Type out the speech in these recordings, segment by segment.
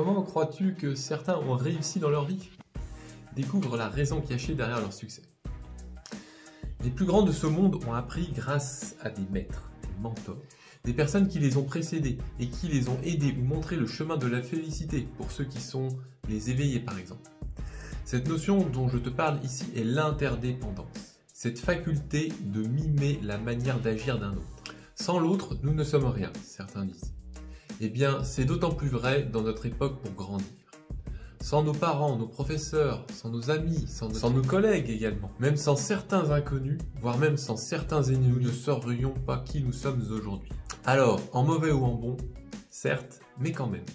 Comment crois-tu que certains ont réussi dans leur vie? Découvre la raison cachée derrière leur succès. Les plus grands de ce monde ont appris grâce à des maîtres, des mentors, des personnes qui les ont précédés et qui les ont aidés ou montré le chemin de la félicité pour ceux qui sont les éveillés par exemple. Cette notion dont je te parle ici est l'interdépendance, cette faculté de mimer la manière d'agir d'un autre. Sans l'autre, nous ne sommes rien, certains disent. Eh bien, c'est d'autant plus vrai dans notre époque pour grandir. Sans nos parents, nos professeurs, sans nos amis, sans nos collègues également, même sans certains inconnus, voire même sans certains ennemis, nous ne saurions pas qui nous sommes aujourd'hui. Alors, en mauvais ou en bon, certes, mais quand même.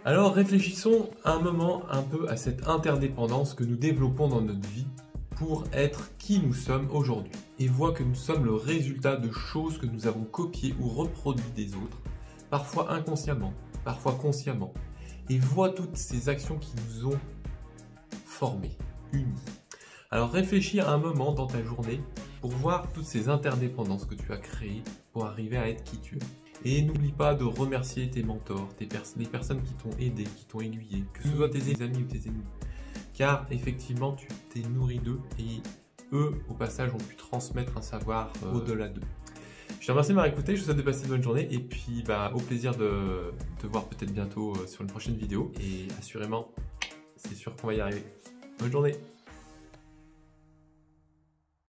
Alors réfléchissons un moment un peu à cette interdépendance que nous développons dans notre vie pour être qui nous sommes aujourd'hui. Et vois que nous sommes le résultat de choses que nous avons copiées ou reproduites des autres, parfois inconsciemment, parfois consciemment. Et vois toutes ces actions qui nous ont formés, unis. Alors réfléchis à un moment dans ta journée pour voir toutes ces interdépendances que tu as créées pour arriver à être qui tu es. Et n'oublie pas de remercier tes mentors, les personnes qui t'ont aidé, qui t'ont aiguillé, que ce soit tes amis ou tes ennemis. Car effectivement, tu t'es nourri d'eux et eux, au passage, ont pu transmettre un savoir au-delà d'eux. Je te remercie de m'avoir écouté, je vous souhaite de passer une bonne journée et puis au plaisir de te voir peut-être bientôt sur une prochaine vidéo. Et assurément, c'est sûr qu'on va y arriver. Bonne journée!